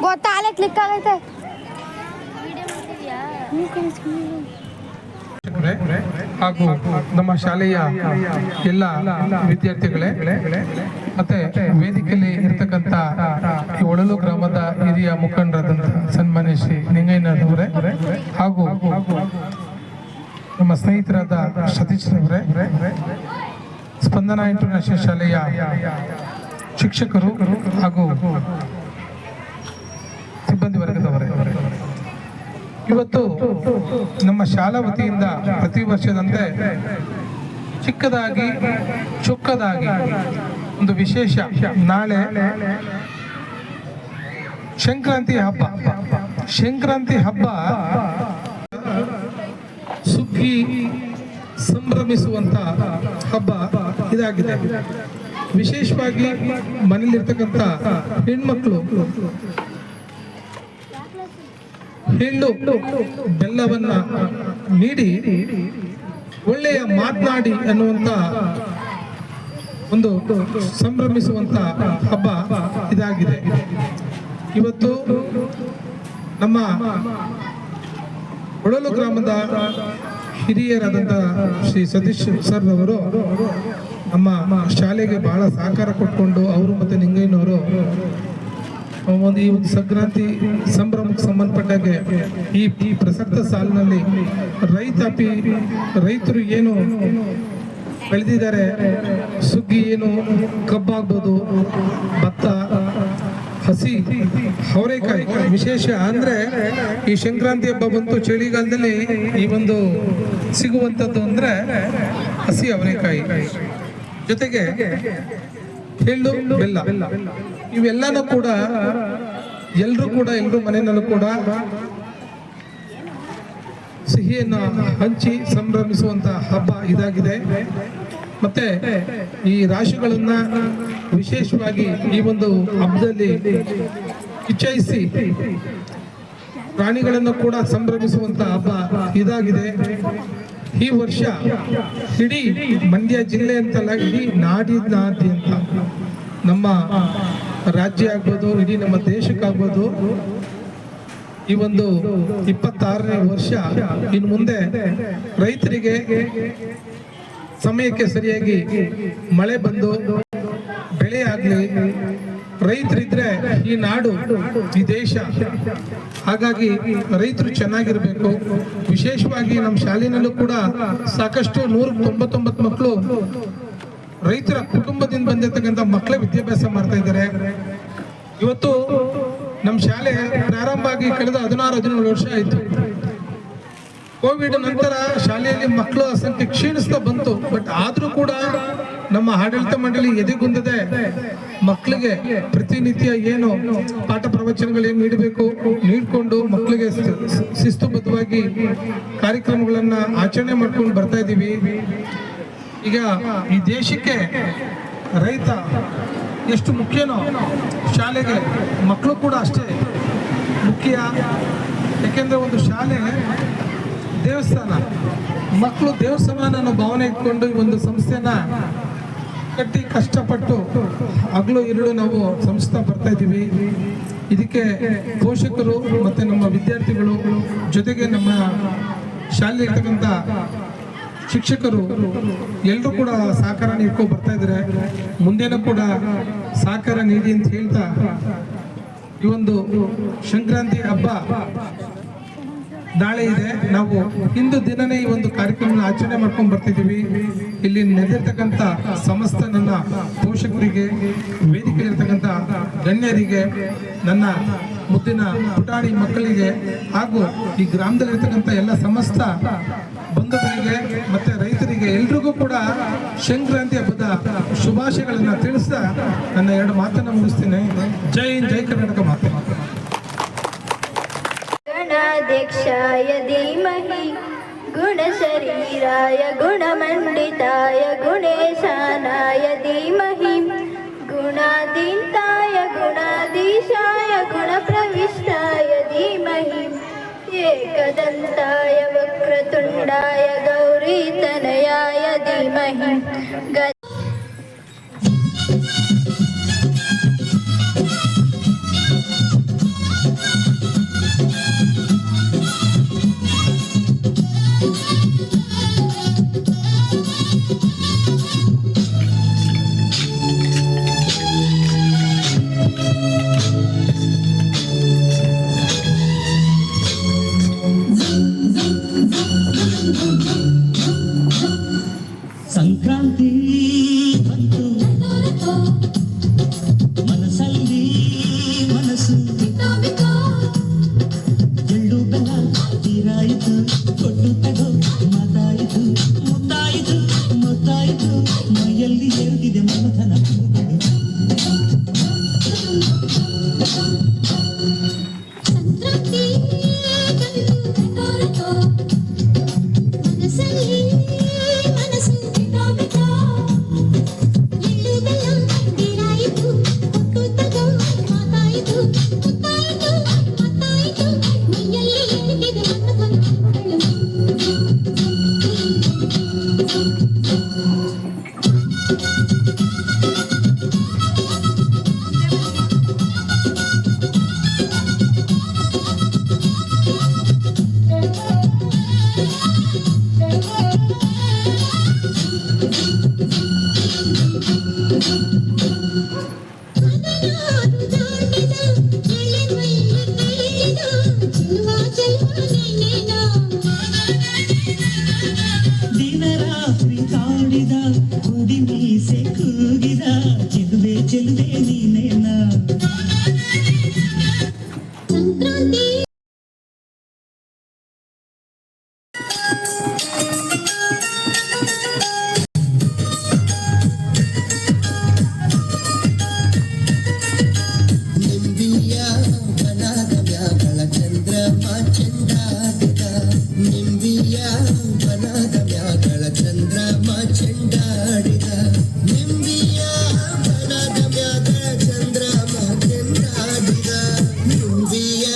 ಗೊತ್ತಾಗಲೇ click ಆಗೈತೆ. ಹಾಗೂ ನಮ್ಮ ಶಾಲೆಯ ಎಲ್ಲ ವಿದ್ಯಾರ್ಥಿಗಳೇ ಮತ್ತೆ ವೇದಿಕೆಯಲ್ಲಿ ಇರ್ತಕ್ಕಂಥ ಈ ಒಳಲು ಗ್ರಾಮದ ಹಿರಿಯ ಮುಖಂಡರಾದಂಥ ಸನ್ಮಾನ್ಯ ಶ್ರೀ ನಿಂಗಯ್ಯನವರೇ ಹಾಗೂ ನಮ್ಮ ಸ್ನೇಹಿತರಾದ ಸತೀಶ್ ಅವರೇ, ಸ್ಪಂದನ ಇಂಟರ್ನ್ಯಾಷನಲ್ ಶಾಲೆಯ ಶಿಕ್ಷಕರು ಹಾಗೂ ಸಿಬ್ಬಂದಿ ವರ್ಗದವರೇ, ಇವತ್ತು ನಮ್ಮ ಶಾಲಾ ವತಿಯಿಂದ ಪ್ರತಿ ವರ್ಷದಂತೆ ಚಿಕ್ಕದಾಗಿ ಚೊಕ್ಕದಾಗಿ ಒಂದು ವಿಶೇಷ ನಾಳೆ ಸಂಕ್ರಾಂತಿ ಹಬ್ಬ. ಸಂಕ್ರಾಂತಿ ಹಬ್ಬ ಸುಗ್ಗಿ ಸಂಭ್ರಮಿಸುವಂತ ಹಬ್ಬ ಇದಾಗಿದೆ. ವಿಶೇಷವಾಗಿ ಮನೆಯಲ್ಲಿರ್ತಕ್ಕಂಥ ಹೆಣ್ಮಕ್ಳು ಎಳ್ಳು ಬೆಲ್ಲವನ್ನ ನೀಡಿ ಒಳ್ಳೆಯ ಮಾತನಾಡಿ ಅನ್ನುವಂತ ಒಂದು ಸಂಭ್ರಮಿಸುವಂತ ಹಬ್ಬ ಇದಾಗಿದೆ. ಇವತ್ತು ನಮ್ಮ ಒಳಲು ಗ್ರಾಮದ ಹಿರಿಯರಾದಂಥ ಶ್ರೀ ಸತೀಶ್ ಸರ್ ಅವರು ನಮ್ಮ ಶಾಲೆಗೆ ಬಹಳ ಸಹಕಾರ ಕೊಟ್ಕೊಂಡು ಅವರು ಮತ್ತೆ ನಿಂಗಯ್ಯನವರು ಈ ಒಂದು ಸಂಕ್ರಾಂತಿ ಸಂಭ್ರಮಕ್ಕೆ ಸಂಬಂಧಪಟ್ಟಾಗೆ ಈ ಪ್ರಸಕ್ತ ಸಾಲಿನಲ್ಲಿ ರೈತರು ಏನು ಬೆಳೆದಿದ್ದಾರೆ, ಸುಗ್ಗಿ ಏನು ಕಬ್ಬಾಗ್ಬೋದು, ಭತ್ತ, ಹಸಿ ಅವರೆಕಾಯಿ. ವಿಶೇಷ ಅಂದ್ರೆ ಈ ಸಂಕ್ರಾಂತಿ ಹಬ್ಬ ಬಂತು ಚಳಿಗಾಲದಲ್ಲಿ ಈ ಒಂದು ಸಿಗುವಂಥದ್ದು ಅಂದ್ರೆ ಹಸಿ ಅವರೆಕಾಯಿ ಜೊತೆಗೆ ಎಳ್ಳು ಬೆಲ್ಲ. ಇವೆಲ್ಲನೂ ಕೂಡ ಎಲ್ರೂ ಮನೆಯಲ್ಲೂ ಕೂಡ ಸಿಹಿಯನ್ನ ಹಂಚಿ ಸಂಭ್ರಮಿಸುವಂತ ಹಬ್ಬ ಇದಾಗಿದೆ. ಮತ್ತೆ ಈ ರಾಶಿಗಳನ್ನ ವಿಶೇಷವಾಗಿ ಈ ಒಂದು ಹಬ್ಬದಲ್ಲಿ ಇಚ್ಛಿಸಿ ಪ್ರಾಣಿಗಳನ್ನು ಕೂಡ ಸಂಭ್ರಮಿಸುವಂತ ಹಬ್ಬ ಇದಾಗಿದೆ. ಈ ವರ್ಷ ಇಡೀ ಮಂಡ್ಯ ಜಿಲ್ಲೆ ಅಂತಲ್ಲ, ಇಡೀ ನಾಡಿನಾದ್ಯಂತ ನಮ್ಮ ರಾಜ್ಯ ಆಗ್ಬೋದು, ಇಡೀ ನಮ್ಮ ದೇಶಕ್ಕಾಗ್ಬೋದು, ಈ ಒಂದು 26ನೇ ವರ್ಷ ಇನ್ನು ಮುಂದೆ ರೈತರಿಗೆ ಸಮಯಕ್ಕೆ ಸರಿಯಾಗಿ ಮಳೆ ಬಂದು ಬೆಳೆ ಆಗ್ಲಿ, ರೈತರಿದ್ರೆ ಈ ನಾಡು ಈ ದೇಶ. ಹಾಗಾಗಿ ರೈತರು ಚೆನ್ನಾಗಿರ್ಬೇಕು. ವಿಶೇಷವಾಗಿ ನಮ್ಮ ಶಾಲೆಯಲ್ಲೂ ಕೂಡ ಸಾಕಷ್ಟು 199 ಮಕ್ಕಳು ರೈತರ ಕುಟುಂಬದಿಂದ ಬಂದಿರತಕ್ಕಂಥ ಮಕ್ಕಳ ವಿದ್ಯಾಭ್ಯಾಸ ಮಾಡ್ತಾ ಇದ್ದಾರೆ. ಇವತ್ತು ನಮ್ಮ ಶಾಲೆ ಪ್ರಾರಂಭ ಆಗಿ ಕಳೆದ 16-17 ವರ್ಷ ಆಯಿತು. ಕೋವಿಡ್ ನಂತರ ಶಾಲೆಯಲ್ಲಿ ಮಕ್ಕಳು ಸಂಖ್ಯೆ ಕ್ಷೀಣಿಸ್ತಾ ಬಂತು. ಬಟ್ ಆದ್ರೂ ಕೂಡ ನಮ್ಮ ಆಡಳಿತ ಮಂಡಳಿ ಎದೆಗುಂದದೆ ಮಕ್ಕಳಿಗೆ ಪ್ರತಿನಿತ್ಯ ಏನು ಪಾಠ ಪ್ರವಚನಗಳೇನು ನೀಡಬೇಕು ನೀಡ್ಕೊಂಡು ಮಕ್ಕಳಿಗೆ ಶಿಸ್ತುಬದ್ಧವಾಗಿ ಕಾರ್ಯಕ್ರಮಗಳನ್ನ ಆಚರಣೆ ಮಾಡ್ಕೊಂಡು ಬರ್ತಾ ಇದ್ದೀವಿ. ಈಗ ಈ ದೇಶಕ್ಕೆ ರೈತ ಎಷ್ಟು ಮುಖ್ಯನೋ ಶಾಲೆಗೆ ಮಕ್ಕಳು ಕೂಡ ಅಷ್ಟೇ ಮುಖ್ಯ. ಯಾಕೆಂದ್ರೆ ಒಂದು ಶಾಲೆ ದೇವಸ್ಥಾನ, ಮಕ್ಕಳು ದೇವ ಸಮಾನ ಅನ್ನೋ ಭಾವನೆ ಇಟ್ಕೊಂಡು ಈ ಒಂದು ಸಂಸ್ಥೆನ ಕಟ್ಟಿ ಕಷ್ಟಪಟ್ಟು ಹಗಲು ಇರುಳು ನಾವು ಸಂಸ್ಥೆ ಬರ್ತಾ ಇದ್ದೀವಿ. ಇದಕ್ಕೆ ಪೋಷಕರು ಮತ್ತು ನಮ್ಮ ವಿದ್ಯಾರ್ಥಿಗಳು ಜೊತೆಗೆ ನಮ್ಮ ಶಾಲೆ ಇರ್ತಕ್ಕಂಥ ಶಿಕ್ಷಕರು ಎಲ್ಲರೂ ಕೂಡ ಸಹಕಾರ ನೀಡ್ಕೊಂಡು ಬರ್ತಾ ಇದ್ದಾರೆ. ಮುಂದೇನೂ ಕೂಡ ಸಹಕಾರ ನೀಡಿ ಅಂತ ಹೇಳ್ತಾ ಈ ಒಂದು ಸಂಕ್ರಾಂತಿ ಹಬ್ಬ ನಾಳೆ ಇದೆ. ನಾವು ಇಂದು ದಿನನೇ ಈ ಒಂದು ಕಾರ್ಯಕ್ರಮ ಆಚರಣೆ ಮಾಡ್ಕೊಂಡು ಬರ್ತಿದ್ದೀವಿ. ಇಲ್ಲಿ ನೆರೆದಿರ್ತಕ್ಕಂಥ ಸಮಸ್ತ ನನ್ನ ಪೋಷಕರಿಗೆ, ವೇದಿಕೆಯಲ್ಲಿರ್ತಕ್ಕಂಥ ಗಣ್ಯರಿಗೆ, ನನ್ನ ಮುದ್ದಿನ ಪುಟಾಣಿ ಮಕ್ಕಳಿಗೆ ಹಾಗೂ ಈ ಗ್ರಾಮದಲ್ಲಿರ್ತಕ್ಕಂಥ ಎಲ್ಲ ಸಮಸ್ತ ಬಂಧುಗಳಿಗೆ ಮತ್ತೆ ರೈತರಿಗೆ ಎಲ್ರಿಗೂ ಕೂಡ ಸಂಕ್ರಾಂತಿ ಹಬ್ಬದ ಶುಭಾಶಯಗಳನ್ನ ತಿಳಿಸ್ತಾ ನನ್ನ ಎರಡು ಮಾತನ್ನ ಮುಗಿಸ್ತೀನಿ. ಜೈ ಹಿಂದ್, ಜೈ ಕರ್ನಾಟಕ ಮಾತೆ. ಗಣಾಧ್ಯಕ್ಷಾಯ ಧೀಮಹಿ ಗುಣಶರೀರಾಯ ಗುಣಮಂಡಿತಾಯ ಗುಣೇಶಾನಾಯ ಧೀಮಹಿ ಗುಣಾಧೀತಾಯ ಗುಣಾಧೀಶಾಯ ಗುಣಪ್ರವಿಷ್ಟಾಯ ಧೀಮಹಿ ಏಕದಂತಾಯ ವಕ್ರತುಂಡಾಯ ಗೌರೀತನಯಾಯ ಧೀಮಹಿ ಸಂಕ್ರಾಂತಿ ಬಂತು ಮನಸ್ಸಲ್ಲಿ ಮನಸ್ಸು ಎಳ್ಳು ಬೆಲ್ಲ ತೀರಾಯಿತು ಕೊಟ್ಟು ತಗೋ ಮಾತಾಯಿತು ಮುತ್ತಾಯಿತು ಮುತ್ತಾಯಿತು ಮೈಯಲ್ಲಿ ಏರುತ್ತಿದೆ ಮಮಥನ ಹೂಗಳು. ಸಂಕ್ರಾಂತಿ ಮನಸ್ಸಲ್ಲಿ ದಿನರಾತ್ರಿ ಕಾಡಿದ ಕುಡಿ ಮೀಸೆ ಕೂಗಿದ ಚೆಲುವೆ ಚೆಲುವೆ ನೀನೇನ. ಸಂಕ್ರಾಂತಿ ನಿಂಬಿಯ ಬನದ ಮ್ಯಾಗಳ ಚಂದ್ರಮ ಚೆಂಡಾಡಿದ, ನಿಂಬಿಯ ಬನದ ಮ್ಯಾಗಳ ಚಂದ್ರಮ ಚೆಂಡಾಡಿದ, ನಿಂಬಿಯ ಬನದ ಮ್ಯಾಗಳ ಚಂದ್ರಮ ಚೆಂಡಾಡಿದ, ನಿಂಬಿಯ